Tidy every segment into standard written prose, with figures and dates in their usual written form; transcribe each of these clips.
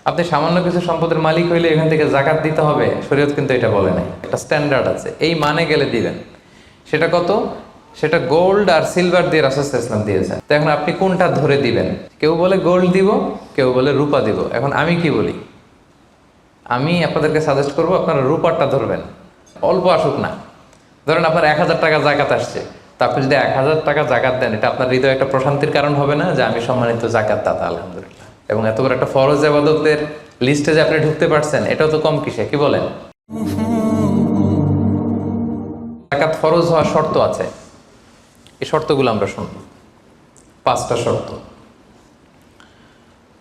আপনি সামান্য কিছু সম্পদের মালিক হইলে এখান থেকে জাকাত দিতে হবে, শরীয়ত কিন্তু এটা বলে নাই। একটা স্ট্যান্ডার্ড আছে, এই মানে গেলে দিবেন। সেটা কত? সেটা গোল্ড আর সিলভার দিয়ে রাসূল সাল্লাল্লাহু আলাইহি ওয়াসাল্লাম দিয়েছেন। তো এখন আপনি কোনটা ধরে দিবেন? কেউ বলে গোল্ড দিব, কেউ বলে রূপা দিব। এখন আমি কি বলি? আমি আপনাদেরকে সাজেস্ট করবো আপনারা রূপারটা ধরবেন। অল্প আসুক না, ধরেন আপনার 1000 টাকা জাকাত আসছে, তা আপনি যদি 1000 টাকা জাকাত দেন, এটা আপনার হৃদয়ে একটা প্রশান্তির কারণ হবে না যে আমি সম্মানিত জাকাত দাতা, আলহামদুলিল্লাহ। এবং এত বড় একটা ফরজ ইবাদতের লিস্টে যে আপনি ঢুকতে পারছেন, এটাও তো কম কিসে, কি বলেন? জাকাত ফরজ হওয়ার শর্ত আছে, এই শর্তগুলো আমরা শুনব। 5টা শর্ত।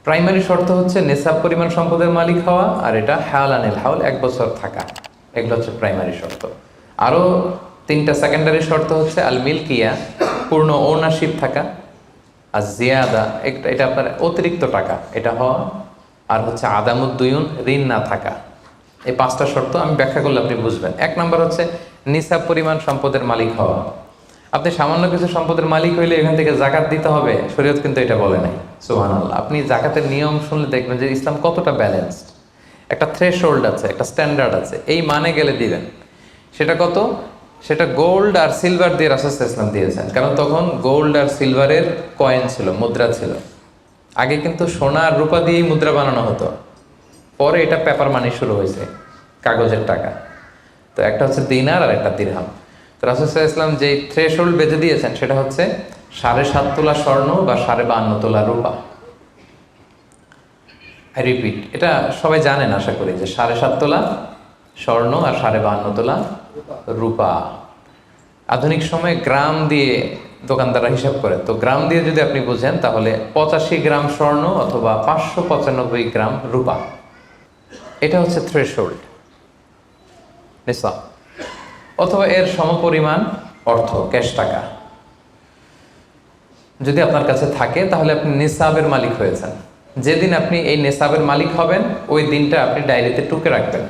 প্রাইমারি শর্ত হচ্ছে নেসাব পরিমাণ সম্পদের মালিক হওয়া, আর এটা হাওলানিল হাওল, 1 বছর থাকা। এগুলো হচ্ছে প্রাইমারি শর্ত। আরও 3টা সেকেন্ডারি শর্ত হচ্ছে আল মিলকিয়া, পূর্ণ ওনারশিপ থাকা, আর জিয়াদা, এটা আপনার অতিরিক্ত টাকা এটা হওয়া, আর হচ্ছে আদামুদ্দুয়ুন, ঋণ না থাকা। এই 5টা শর্ত আমি ব্যাখ্যা করলে আপনি বুঝবেন। 1 নম্বর হচ্ছে নিসাব পরিমাণ সম্পদের মালিক হওয়া। আপনি সামান্য কিছু সম্পদের মালিক হইলে এখান থেকে জাকাত দিতে হবে, শরীয়ত কিন্তু এটা বলে নাই। সুবহানাল্লাহ। আপনি জাকাতের নিয়ম শুনলে দেখবেন যে ইসলাম কতটা ব্যালেন্সড। একটা থ্রেশহোল্ড আছে, একটা স্ট্যান্ডার্ড আছে, এই মানে গেলে দিবেন। সেটা কত? সেটা গোল্ড আর সিলভার দিয়ে রাসূল সাল্লাল্লাহু আলাইহি ওয়াসাল্লাম দিয়েছেন। কারণ তখন গোল্ড আর সিলভারের কয়েন ছিল, মুদ্রা ছিল। আগে কিন্তু সোনা আর রূপা দিয়েই মুদ্রা বানানো হতো, পরে এটা পেপার মানি শুরু হয়েছে, কাগজের টাকা। তো একটা হচ্ছে দিনার আর একটা দিরহাম। তো রাসূল সাল্লাল্লাহু আলাইহি ওয়াসাল্লাম যে থ্রেশহোল্ড বেঁধে দিয়েছেন সেটা হচ্ছে 7.5 তোলা স্বর্ণ বা 52.5 তোলা রূপা। আই রিপিট, এটা সবাই জানেন আশা করি, যে 7.5 তোলা স্বর্ণ আর 52.5 তোলা রূপা। আধুনিক সময়ে গ্রাম দিয়ে দোকানদাররা হিসাব করে, তো গ্রাম দিয়ে যদি আপনি বুঝেন তাহলে 85 গ্রাম স্বর্ণ অথবা 595 গ্রাম রূপা, এটা হচ্ছে থ্রেশহোল্ড নিসাব, অথবা এর সমপরিমাণ অর্থ, ক্যাশ টাকা যদি আপনার কাছে থাকে, তাহলে আপনি নিসাবের মালিক হয়েছেন। যেদিন আপনি এই নিসাবের মালিক হবেন, ওই দিনটা আপনি ডায়েরিতে টুকে রাখবেন।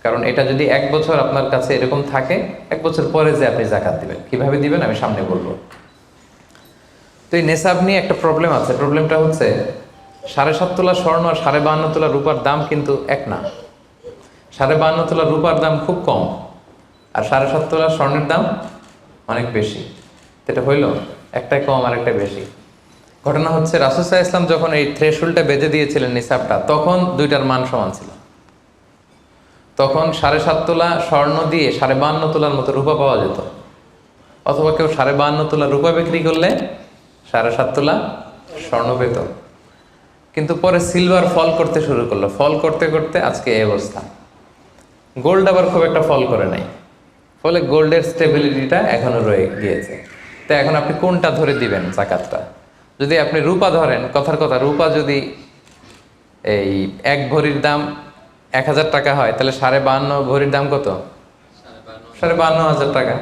কারণ এটা যদি 1 বছর আপনার কাছে এরকম থাকে, 1 বছর পরে যে আপনি জাকাত দিবেন, কিভাবে দিবেন আমি সামনে বলবো। তো এই নেসাব নিয়ে একটা প্রবলেম আছে। প্রবলেমটা হচ্ছে 7.5 তোলা স্বর্ণ আর 52.5 তোলা রূপার দাম কিন্তু এক না। 52.5 তোলা রূপার দাম খুব কম, আর 7.5 তোলা স্বর্ণের দাম অনেক বেশি। এটা হইল একটাই কম আর একটা বেশি। ঘটনা হচ্ছে রাসূল সাল্লাল্লাহু আলাইহি ওয়াসাল্লাম যখন এই থ্রেশহোল্ডটা বেঁধে দিয়েছিলেন নিসাবটা, তখন দুইটার মান সমান ছিল। তখন 7.5 তোলা স্বর্ণ দিয়ে 52.5 তোলার মতো রূপা পাওয়া যেত, অথবা কেউ 52.5 তোলা রূপা বিক্রি করলে 7.5 তোলা স্বর্ণ পেত। কিন্তু পরে সিলভার ফল করতে শুরু করলো, ফল করতে করতে আজকে এই অবস্থা। গোল্ড আবার খুব একটা ফল করে নাই, ফলে গোল্ডের স্টেবিলিটিটা এখনো রয়ে গিয়েছে। তো এখন আপনি কোনটা ধরে দিবেন জাকাতটা? যদি আপনি রূপা ধরেন, কথার কথা, রূপা যদি এই 1 ভরির দাম 1000 টাকা হয়, তাহলে 52.5 ভরির দাম কত? 52,500 টাকা।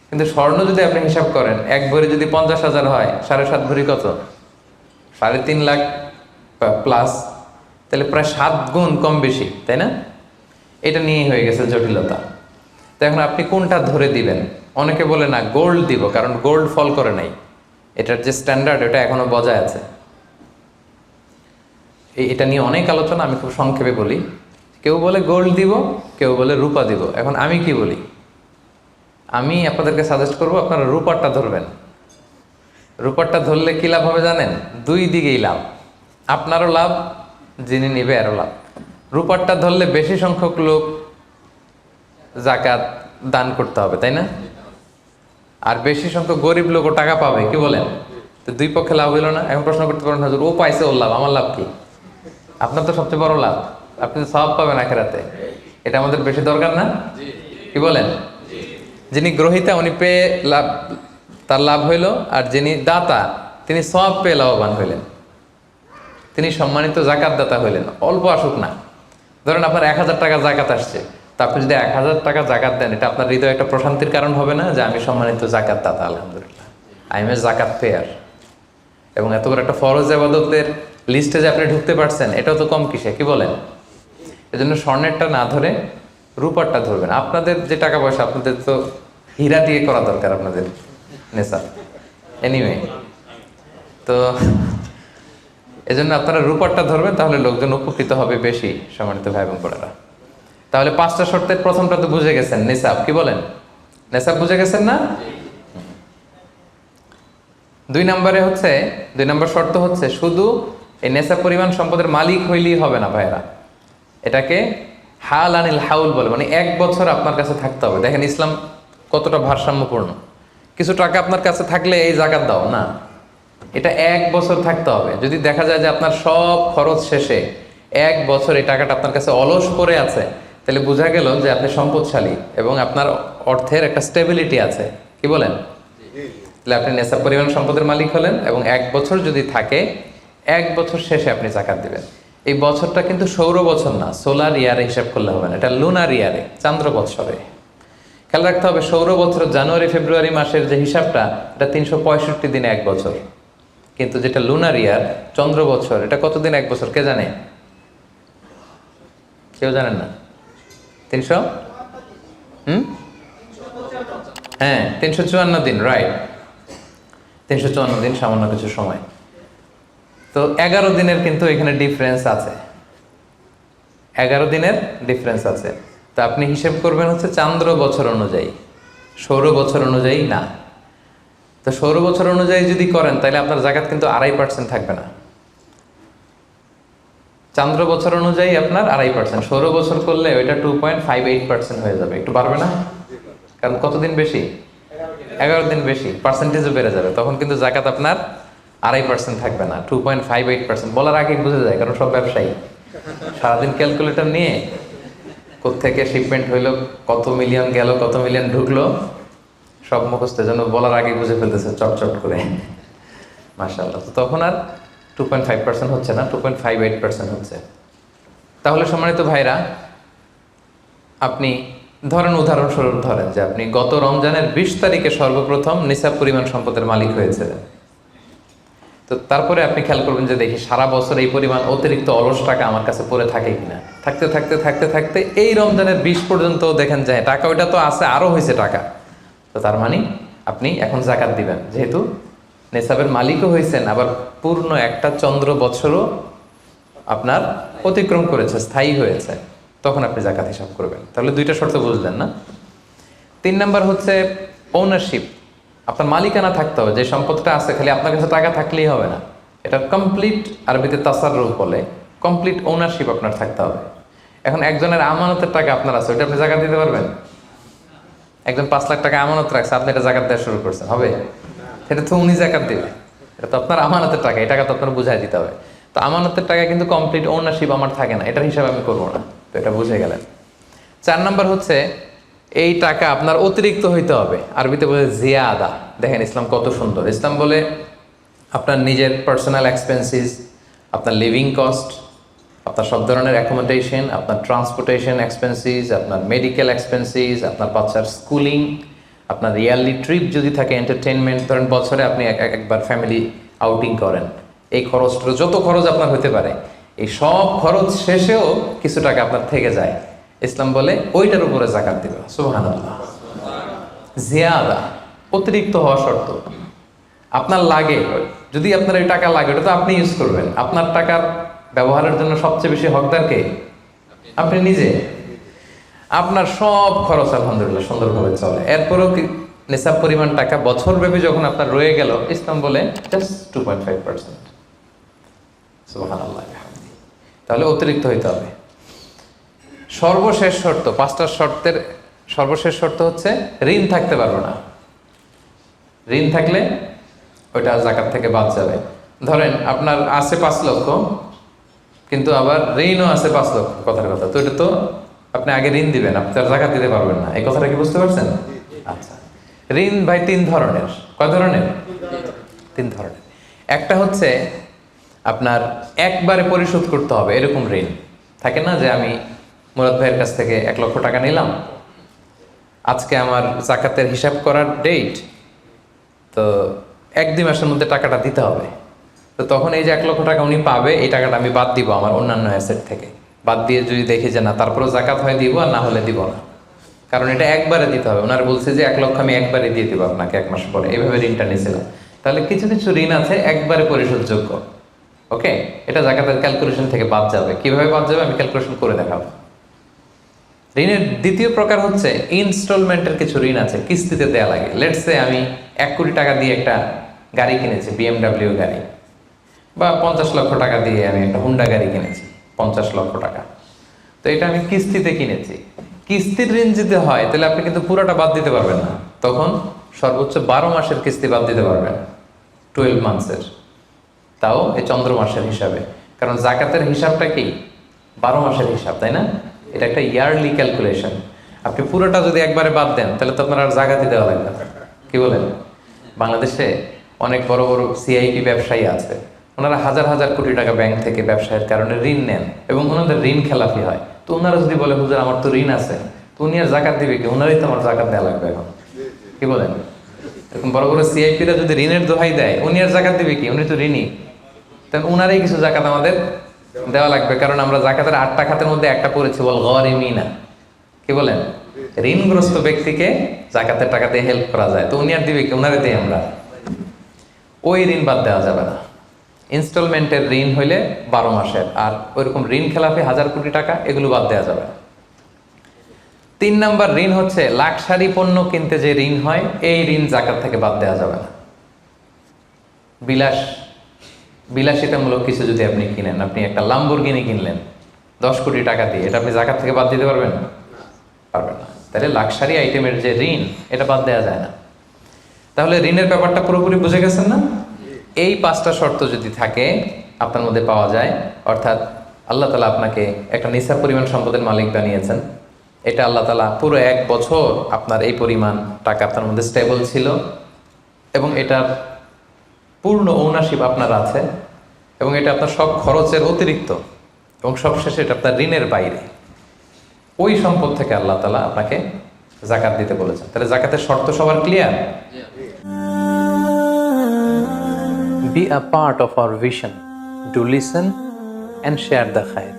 কিন্তু স্বর্ণ যদি আপনি হিসাব করেন, 1 ভরি যদি 50,000 হয়, 7.5 ভরি কত? 3.5 লাখ প্লাস, তাহলে প্রায় 7 গুণ কম বেশি, তাই না? এটা নিয়েই হয়ে গেছে জটিলতা। তো এখন আপনি কোনটা ধরে দিবেন? অনেকে বলে না গোল্ড দিব, কারণ গোল্ড ফল করে নাই, এটার যে স্ট্যান্ডার্ড এটা এখনো বজায় আছে। এটা নিয়ে অনেক আলোচনা, আমি খুব সংক্ষেপে বলি। কেউ বলে গোল্ড দিব, কেউ বলে রূপা দিব। এখন আমি কি বলি? আমি আপনাদেরকে সাজেস্ট করবো আপনারা রূপারটা ধরবেন। রূপারটা ধরলে কি লাভ হবে জানেন? 2 দিকেই লাভ, আপনারও লাভ, যিনি নিবে আরও লাভ। রূপারটা ধরলে বেশি সংখ্যক লোক জাকাত দান করতে হবে, তাই না? আর বেশি সংখ্যক গরিব লোকও টাকা পাবে, কি বলেন? তো 2 পক্ষে লাভ হইল না? এখন প্রশ্ন করতে পারেন, হুজুর ও পাইছে ওর লাভ, আমার লাভ কি? আপনার তো সবচেয়ে বড় লাভ, আপনি সওয়াব পাবেন আখিরাতে। এটা আমাদের বেশি দরকার না? কি বলেন? যিনি গ্রহীতা উনি পেয়ে লাভ, তার লাভ হইল, আর যিনি দাতা তিনি সওয়াব পেয়ে লাভবান হইলেন, তিনি সম্মানিত জাকাত দাতা হইলেন। অল্প আসুক না, ধরেন আপনার 1000 টাকা জাকাত আসছে, তা আপনি যদি 1000 টাকা জাকাত দেন, এটা আপনার হৃদয়ে একটা প্রশান্তির কারণ হবে না যে আমি সম্মানিত জাকাত দাতা, আলহামদুলিল্লাহ, আই এম এ জাকাত পেয়ার। এবং এত বড় একটা ফরজ ইবাদতের লিস্টে যে আপনি ঢুকতে পারছেন, এটাও তো কম কিসে, কি বলেন? এজন্য স্বর্ণেরটা না ধরে রূপারটা ধরবেন। আপনাদের যে টাকা পয়সা, আপনাদের তো হীরা দিয়ে করা দরকার আপনাদের নেশা। এনিওয়ে, তো এজন্য আপনারা রূপারটা ধরবেন, তাহলে লোকজন উপকৃত হবে বেশি, সম্মানিত ভাই এবং বোনেরা। তাহলে 5টা শর্তের প্রথমটা তো বুঝে গেছেন, নিসাব। কি বলেন? নিসাব বুঝে গেছেন না? 2 নম্বর শর্ত হচ্ছে শুধু এই নেশাব পরিমাণ সম্পদের মালিক হইলেই হবে না ভাইরা, এটাকে হাল আনিল হাউল বলে, মানে 1 বছর আপনার কাছে থাকতে হবে। দেখেন ইসলাম কতটা ভারসাম্যপূর্ণ। কিছু টাকা আপনার কাছে থাকলে এই জাকাত দাও না, এটা 1 বছর থাকতে হবে। যদি দেখা যায় যে আপনার সব খরচ শেষে 1 বছর এই টাকাটা আপনার কাছে অলস পড়ে আছে, তাহলে বোঝা গেল যে আপনি সম্পদশালী এবং আপনার অর্থের একটা স্টেবিলিটি আছে। কি বলেন? তাহলে আপনি নেশাব পরিমাণ সম্পদের মালিক হলেন এবং 1 বছর যদি থাকে, 1 বছর শেষে আপনি জাকাত দিবেন। এই বছরটা কিন্তু সৌর বছর না, সোলার ইয়ারে হিসাব করলে হবে না, এটা লুনার ইয়ারে, চান্দ্র বৎসরে। খেয়াল রাখতে হবে, সৌর বছর জানুয়ারি ফেব্রুয়ারি মাসের যে হিসাবটা, এটা 365 দিনে 1 বছর। কিন্তু যেটা লুনার ইয়ার, চন্দ্র বছর, এটা কতদিন 1 বছর কে জানে? কেউ জানেন না? 300 হ্যাঁ 354 দিন, রাইট। 354 দিন, সামান্য কিছু সময়। তো 11 দিনের কিন্তু এখানে ডিফারেন্স আছে, 11 দিনের ডিফারেন্স আছে। তো আপনি হিসেব করবেন হচ্ছে চান্দ্র বছর অনুযায়ী, সৌর বছর অনুযায়ী না। তো সৌর বছর অনুযায়ী যদি করেন তাহলে আপনার জাকাত কিন্তু 2.5% থাকবে না। চান্দ্র বছর অনুযায়ী আপনার 2.5%, সৌর বছর করলে ওইটা 2.58% হয়ে যাবে। একটু বাড়বে না? কারণ কতদিন বেশি? 11 দিন বেশি, পার্সেন্টেজও বেড়ে যাবে। তখন কিন্তু জাকাত আপনার 2.5% থাকবে না, 2.58%। বলার আগেই বুঝে যায়, কারণ সব ব্যবসায়ী সারাদিন ক্যালকুলেটর নিয়ে কোত্থেকে শিপমেন্ট হইলো, কত মিলিয়ন গেল, কত মিলিয়ন ঢুকলো, সব মুখস্থ, যেন বলার আগে বুঝে ফেলতেছে চটচট করে, মাশাআল্লাহ। তো তখন আর 2.5% হচ্ছে না, 2.58% হচ্ছে। তাহলে সম্মানিত ভাইরা, আপনি ধরেন, উদাহরণস্বরূপ ধরেন যে আপনি গত রমজানের 20 তারিখে সর্বপ্রথম নিসাব পরিমাণ সম্পদের মালিক হয়েছিলেন। তো তারপরে আপনি খেয়াল করবেন যে দেখি সারা বছর এই পরিমাণ অতিরিক্ত অলস টাকা আমার কাছে পড়ে থাকে কিনা। থাকতে থাকতে থাকতে থাকতে এই রমজানের 20 পর্যন্ত দেখেন যায় টাকা ওইটা তো আছে, আরও হয়েছে টাকা। তো তার মানে আপনি এখন জাকাত দিবেন, যেহেতু নেসাবের মালিকও হয়েছেন, আবার পূর্ণ একটা চন্দ্র বছরও আপনার অতিক্রম করেছে, স্থায়ী হয়েছে, তখন আপনি জাকাত হিসাব করবেন। তাহলে 2টা শর্ত বুঝলেন না? 3 নাম্বার হচ্ছে ওনারশিপ। আপনার মালিকানা থাকতে হবে, যে সম্পদটা আছে খালি আপনার কাছে টাকা থাকলেই হবে না, এটা কমপ্লিট, আরবিতে তাসাররুফ বলে, কমপ্লিট ওনারশিপ আপনার থাকতে হবে। এখন একজনের আমানতের টাকা আপনার আছে, ওইটা আপনি জাকাত দিতে পারবেন? একজন 5 লাখ টাকা আমানত রাখছে, আপনি এটা জাকাত দেওয়া শুরু করছেন, হবে? সেটা তো উনি জাকাত দেবে, এটা তো আপনার আমানতের টাকা, এই টাকা তো আপনার বুঝাই দিতে হবে। তো আমানতের টাকা কিন্তু কমপ্লিট ওনারশিপ আমার থাকে না, এটার হিসাব আমি করবো না। তো এটা বুঝে গেলেন। 4 নাম্বার হচ্ছে এই টাকা আপনার অতিরিক্ত হইতে হবে, আরবিতে বলে জিয়াদা। দেখেন ইসলাম কত সুন্দর। ইসলাম বলে আপনার নিজের পার্সোনাল এক্সপেন্সিস, আপনার লিভিং কস্ট, আপনার সব ধরনের অ্যাকোমোডেশন, আপনার ট্রান্সপোর্টেশন এক্সপেন্সিস, আপনার মেডিকেল এক্সপেন্সিস, আপনার বাচ্চার স্কুলিং, আপনার ইয়ারলি ট্রিপ যদি থাকে, এন্টারটেনমেন্ট, ধরেন বছরে আপনি একবার ফ্যামিলি আউটিং করেন, এই খরচটা, যত খরচ আপনার হতে পারে, এই সব খরচ শেষেও কিছু টাকা আপনার থেকে যায়, ইসলাম বলে ওইটার উপরে জাকাত দিবে। সুবহানাল্লাহ। জিয়াদা, অতিরিক্ত হওয়া শর্ত। আপনার লাগে, যদি আপনার এই টাকা লাগে, ওটা তো আপনি ইউজ করবেন। আপনার টাকার ব্যবহারের জন্য সবচেয়ে বেশি হকদার কে? আপনি নিজে। আপনার সব খরচ আলহামদুলিল্লাহ সুন্দরভাবে চলে, এরপরেও নিসাব পরিমাণ টাকা বছরব্যাপী যখন আপনার রয়ে গেল, ইসলাম বলে জাস্ট 2.5%। সুবহানাল্লাহ। তাহলে অতিরিক্ত হইতে হবে। সর্বশেষ শর্ত, 5টা শর্তের সর্বশেষ শর্ত হচ্ছে ঋণ থাকতে পারবে না। ঋণ থাকলে ওইটা জাকাত থেকে বাদ যাবে। ধরেন আপনার আছে 5 লক্ষ, কিন্তু আবার ঋণও আছে 5 লক্ষ, কথার কথা। তো এটা তো আপনি আগে ঋণ দিবেন, আপনার জাকাত দিতে পারবেন না, এই কথাটা কি বুঝতে পারছেন? আচ্ছা, ঋণ ভাই 3 ধরনের। কয় ধরনের? 3 ধরনের। একটা হচ্ছে আপনার একবারে পরিশোধ করতে হবে, এরকম ঋণ থাকে না, যে আমি মুরাদ ভাইয়ের কাছ থেকে 1 লক্ষ টাকা নিলাম, আজকে আমার জাকাতের হিসাব করার ডেট, তো 1-2 মাসের মধ্যে টাকাটা দিতে হবে। তো তখন এই যে 1 লক্ষ টাকা উনি পাবে, এই টাকাটা আমি বাদ দিব আমার অন্যান্য অ্যাসেট থেকে। বাদ দিয়ে যদি দেখি যে না, তারপরেও জাকাত হয় দিব, আর না হলে দিব না, কারণ এটা একবারে দিতে হবে। ওনার বলছে যে 1 লক্ষ আমি একবারে দিয়ে দিব আপনাকে 1 মাস পরে, এইভাবে ঋণটা নিয়েছিলাম। তাহলে কিছু কিছু ঋণ আছে একবারে পরিশোধযোগ্য, ওকে, এটা জাকাতের ক্যালকুলেশন থেকে বাদ যাবে। কিভাবে বাদ যাবে আমি ক্যালকুলেশন করে দেখাবো। ঋণের দ্বিতীয় প্রকার হচ্ছে ইনস্টলমেন্টের কিছু ঋণ আছে, কিস্তিতে দেয়া লাগে। লেটস সে আমি 1 কোটি টাকা দিয়ে একটা গাড়ি কিনেছি, BMW গাড়ি, বা 50 লক্ষ টাকা দিয়ে আমি একটা হুন্ডা গাড়ি কিনেছি, 50 লক্ষ টাকা। তো এটা আমি কিস্তিতে কিনেছি। কিস্তির ঋণ যদি হয় তাহলে আপনি কিন্তু পুরোটা বাদ দিতে পারবেন না, তখন সর্বোচ্চ 12 মাসের কিস্তি বাদ দিতে পারবেন, 12 মান্থসের, তাও এই চন্দ্র মাসের হিসাবে। কারণ জাকাতের হিসাবটা কি 12 মাসের হিসাব, তাই না? এটা একটা ইয়ারলি ক্যালকুলেশন। আপনি পুরোটা যদি একবারে বাদ দেন তাহলে তো আপনার আর জাকাতই দেওয়া লাগবে না। কি বলেন? বাংলাদেশে অনেক বড় বড় সিআইপি ব্যবসায়ী আছে, ওনারা হাজার হাজার কোটি টাকা ব্যাংক থেকে ব্যবসায়ের কারণে ঋণ নেন এবং ওনাদের ঋণ খেলাপি হয়। তো ওনারা যদি বলে হুজুর আমার তো ঋণ আছে, তো উনি আর জাকাত দিবে কি? ওনারাই তো আমার জাকাত দেওয়া লাগবে এখন। কি বলেন? এরকম বড় বড় সিআইপিরা যদি ঋণের দোহাই দেয়, উনি আর জাকাত দিবে কি? উনি তো ঋণী। তাহলে উনারাই কিছু জাকাত আমাদের দেওয়া লাগবে, কারণ আমরা জাকাতের 8টা খাতের মধ্যে একটা পড়েছি, বল গরিমিনা। কি বলেন? ঋণগ্রস্ত ব্যক্তিকে জাকাতের টাকা দিয়ে হেল্প করা যায়। তো উনি আর দিবে কি? উনারে দিই আমরা। ওই ঋণ বাদ দেওয়া যাবে না। ইনস্টলমেন্টের ঋণ হইলে 12 মাসের, আর ওইরকম ঋণ খেলাপি 1000 কোটি টাকা, এগুলো বাদ দেওয়া যাবে না। 3 নাম্বার ঋণ হচ্ছে লাক্সারি পণ্য কিনতে যে ঋণ হয়, এই ঋণ জাকাত থেকে বাদ দেওয়া যাবে না। বিলাসিতামূলক কিছু যদি আপনি কিনেন, আপনি একটা লাম্বরগিনি কিনলেন 10 কোটি টাকা দিয়ে, এটা আপনি জাকাত থেকে বাদ দিতে পারবেন? পারবেন না। তাহলে লাক্সারি আইটেমের যে ঋণ, এটা বাদ দেওয়া যায় না। তাহলে ঋণের ব্যাপারটা পুরোপুরি বুঝে গেছেন না? এই 5টা শর্ত যদি থাকে আপনার মধ্যে পাওয়া যায়, অর্থাৎ আল্লাহ তালা আপনাকে একটা নিসাব পরিমাণ সম্পদের মালিক বানিয়েছেন, এটা আল্লাহ তালা পুরো 1 বছর আপনার এই পরিমাণ টাকা আপনার মধ্যে স্টেবল ছিল এবং এটার পূর্ণ ওনারশিপ আপনার আছে, এবং এটা আপনার সব খরচের অতিরিক্ত, এবং সবশেষে এটা আপনার ঋণের বাইরে, ওই সম্পদ থেকে আল্লাহ তালা আপনাকে জাকাত দিতে বলেছেন। তাহলে জাকাতের শর্ত সবার clear? Be a part of our vision. Do listen and share the khair.